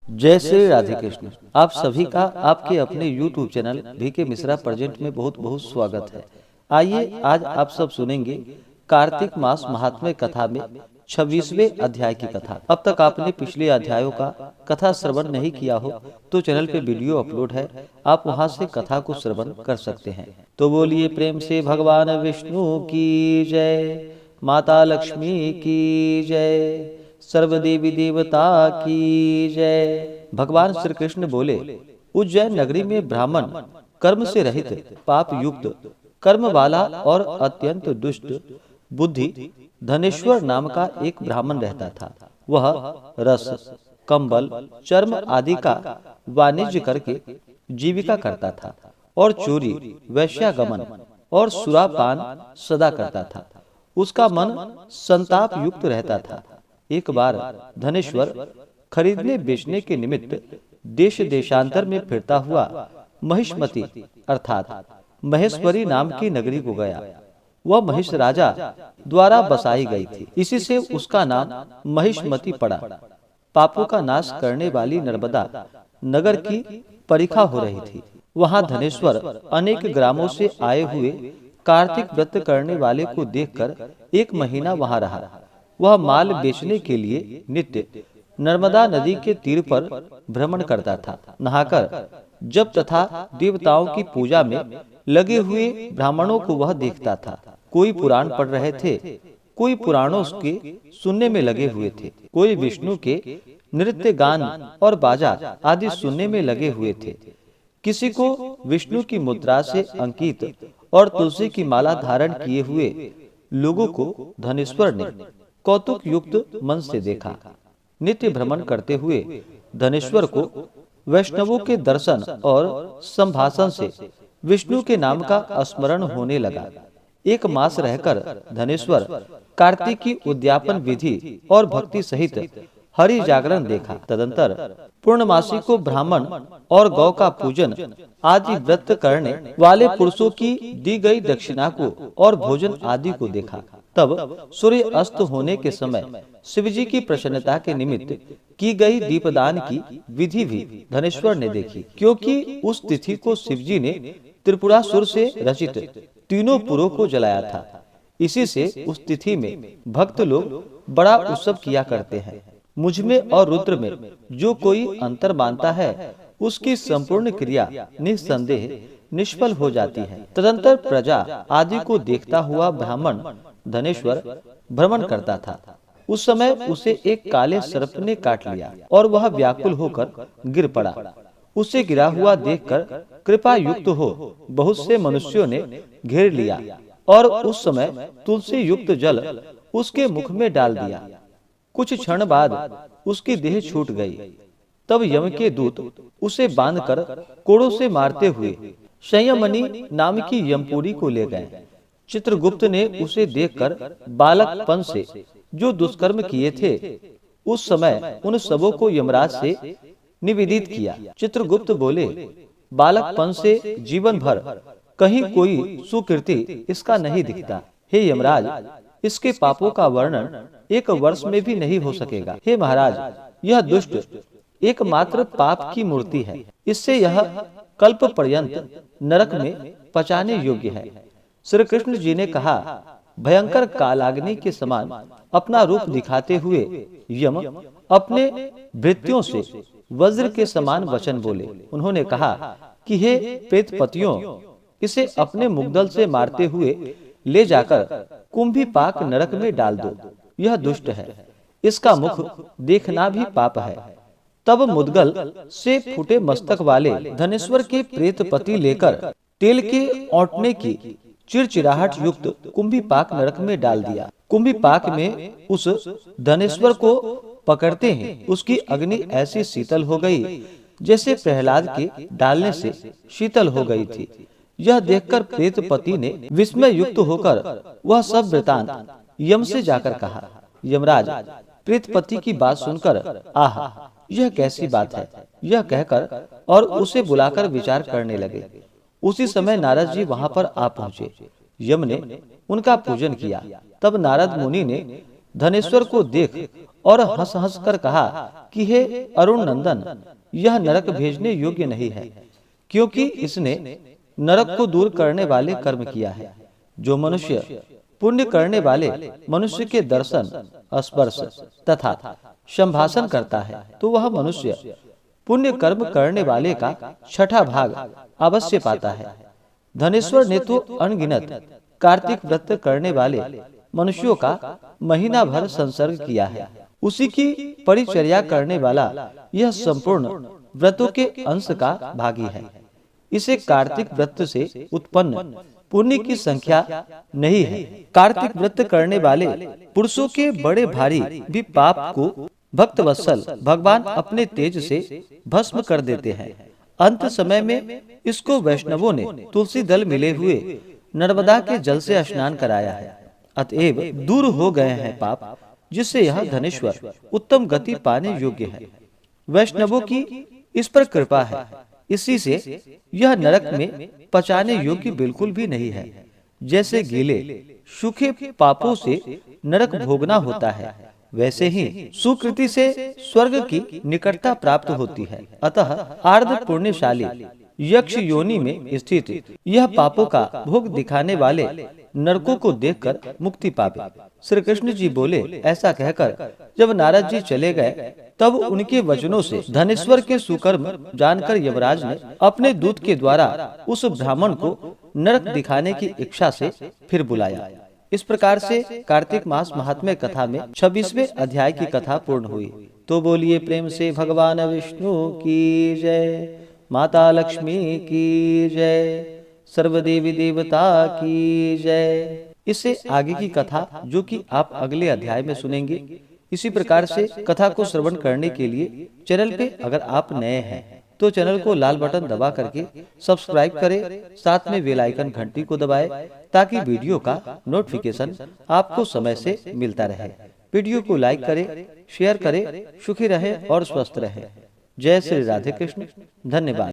जय श्री राधे कृष्ण। आप सभी का आपके अपने YouTube channel VK Mishra present में बहुत बहुत स्वागत है। आइए आज आप सब सुनेंगे कार्तिक मास महात्म्य कथा में 26वें अध्याय की कथा। अब तक आपने पिछले अध्यायों का कथा श्रवण नहीं किया हो तो चैनल पे वीडियो अपलोड है, आप वहां से कथा को श्रवण कर सकते हैं। तो बोलिए प्रेम से भगवान विष्णु की जय, माता लक्ष्मी की जय, सर्वदेवी देवता की जय। भगवान श्री कृष्ण बोले, उज्जैन नगरी में ब्राह्मण कर्म से रहित पाप युक्त कर्म वाला और अत्यंत दुष्ट बुद्धि धनेश्वर नाम का एक ब्राह्मण रहता था। वह रस, कंबल, चर्म आदि का वाणिज्य करके जीविका करता था और चोरी, वैश्यागमन और सुरापान सदा करता था। उसका मन संताप युक्त रहता था। एक बार धनेश्वर खरीदने बेचने के निमित्त देश देशांतर में फिरता हुआ महिष्मती अर्थात महेश्वरी नाम की नगरी को गया। वह महिष राजा द्वारा बसाई गई थी, इसी से उसका नाम महिष्मती पड़ा। पापों का नाश करने वाली नर्मदा नगर की परीक्षा हो रही थी। वहां धनेश्वर अनेक ग्रामों से आए हुए कार्तिक व्रत करने वाले को देखकर एक महीना वहां रहा। वह माल बेचने के लिए नित्य नर्मदा नदी के तीर पर भ्रमण करता था। नहाकर जप तथा देवताओं की पूजा में लगे हुए ब्राह्मणों को वह देखता था। कोई पुराण पढ़ रहे थे, कोई पुराणों के सुनने में लगे हुए थे, कोई विष्णु के नृत्य गान और बाजा आदि सुनने में लगे हुए थे। किसी को विष्णु की मुद्रा से अंकित और तुलसी की माला धारण किए हुए लोगों को धनेश्वर ने कौतुक युक्त मन से देखा। नित्य भ्रमण करते हुए धनेश्वर को वैष्णवों के दर्शन और संभाषण से विष्णु के नाम का स्मरण होने लगा। एक मास रहकर धनेश्वर कार्तिक की उद्यापन विधि और भक्ति सहित हरि जागरण देखा। तदंतर पूर्णमासी को ब्राह्मण और गौ का पूजन आदि व्रत करने वाले पुरुषों की दी गई दक्षिणा को और भोजन आदि को देखा। तब सूर्य अस्त होने के समय शिवजी की प्रसन्नता के निमित्त की गई दीपदान की विधि भी धनेश्वर ने देखी, क्योंकि उस तिथि को शिवजी ने त्रिपुरासुर से रचित तीनों पुरों को जलाया था। इसी से उस तिथि में भक्त लोग बड़ा उत्सव किया करते हैं। मुझ में और रुद्र में जो कोई अंतर मानता है, उसकी संपूर्ण क्रिया निस्संदेह निष्फल हो जाती है। तदंतर प्रजा आदि को देखता हुआ ब्राह्मण धनेश्वर भ्रमण करता था। उस समय उसे एक काले सर्प ने काट लिया और वह व्याकुल होकर गिर पड़ा। उसे गिरा हुआ देखकर कृपा युक्त हो बहुत से मनुष्यों ने घेर लिया और उस समय तुलसी युक्त जल उसके मुख में डाल दिया। कुछ क्षण बाद उसकी देह छूट गई। तब यम के दूत उसे बांधकर कोड़ों से मारते हुए संयमनी नाम की यमपुरी को ले गए। चित्रगुप्त ने उसे देखकर बालकपन से जो दुष्कर्म किए थे, उस समय उन सबों को यमराज से निवेदित किया। चित्रगुप्त बोले, बालकपन से जीवन भर कहीं कोई सुकृति इसका नहीं दिखता। हे यमराज, इसके पापों का वर्णन एक वर्ष में भी नहीं हो सकेगा। हे महाराज, यह दुष्ट एकमात्र पाप की मूर्ति है। इससे यह कल्प पर्यंत नरक में पचाने योग्य है। श्री कृष्ण जी ने कहा, भयंकर कालाग्नि के समान अपना रूप दिखाते हुए यम अपने भृत्यों से वज्र के समान वचन बोले। उन्होंने कहा कि हे प्रेतपतियों, इसे अपने मुग्दल से मारते हुए ले जाकर कुंभीपाक नरक में डाल दो। यह दुष्ट है, इसका मुख देखना भी पाप है। तब मुद्गल से फूटे मस्तक वाले धनेश्वर के प्रेतपति लेकर तेल के औंटने की चिड़चिड़ाहट युक्त कुंभीपाक नरक में डाल दिया। कुंभीपाक में उस धनेश्वर को पकड़ते हैं उसकी अग्नि ऐसी शीतल हो गई जैसे प्रहलाद के डालने से शीतल हो गई थी। यह देखकर प्रेतपति ने विस्मय युक्त होकर वह सब वृतांत यम से जाकर कहा। यमराज प्रेतपति की बात सुनकर, आहा, यह कैसी बात है, यह कहकर और उसे बुलाकर विचार करने लगे। उसी समय नारद जी वहां पर आ पहुंचे। यम ने उनका पूजन किया। तब नारद मुनि ने धनेश्वर को देख और हंस हंस कर कहा कि हे अरुण नंदन, यह नरक भेजने योग्य नहीं है, क्योंकि इसने नरक को दूर करने वाले कर्म किया है। जो मनुष्य पुण्य करने वाले मनुष्य के दर्शन, स्पर्श तथा संभाषण करता है, तो वह मनुष्य पुण्य कर्म करने वाले का छठा भाग अवश्य पाता है। धनेश्वर ने तो अनगिनत कार्तिक व्रत करने वाले मनुष्यों का महीना भर संसर्ग किया है। उसी की परिचर्या करने वाला यह संपूर्ण व्रतों के अंश का भागी है। इसे कार्तिक व्रत से उत्पन्न पुण्य की संख्या नहीं है। कार्तिक व्रत करने वाले पुरुषों के बड़े भारी भी पाप को भक्त वत्सल भगवान अपने तेज से भस्म कर देते हैं। अंत समय में इसको वैष्णवों ने तुलसी दल मिले हुए नर्मदा के जल से स्नान कराया है। अतएव दूर हो गए हैं पाप, जिससे यह धनेश्वर उत्तम गति पाने योग्य है। वैष्णवों की इस पर कृपा है, इसी से यह नरक में पचाने योग्य बिल्कुल भी नहीं है। जैसे गीले सूखे पापों से नरक भोगना होता है, वैसे ही सुकृति से स्वर्ग की निकटता प्राप्त होती है। अतः आर्ध पुण्यशाली यक्ष योनि में स्थित यह पापों का भोग दिखाने वाले नरकों को देखकर मुक्ति पावे। श्री कृष्ण जी बोले, ऐसा कहकर जब नारद जी चले गए, तब उनके वचनों से धनेश्वर के सुकर्म जानकर यमराज ने अपने दूत के द्वारा उस ब्राह्मण को नरक दिखाने की इच्छा से फिर बुलाया। इस प्रकार से कार्तिक मास महात्म्य कथा में 26वें अध्याय की कथा पूर्ण हुई। तो बोलिए प्रेम से भगवान विष्णु की जय, माता लक्ष्मी की जय, सर्वदेवी देवता की जय। इससे आगे की कथा जो कि आप अगले अध्याय में सुनेंगे। इसी प्रकार से कथा को श्रवण करने के लिए चैनल पे अगर आप नए हैं तो चैनल को लाल बटन दबा करके सब्सक्राइब करें, साथ में बेल आइकन घंटी को दबाएं, ताकि वीडियो का नोटिफिकेशन आपको समय से मिलता रहे। वीडियो को लाइक करें, शेयर करें। सुखी रहे और स्वस्थ रहे। जय श्री राधे कृष्ण। धन्यवाद।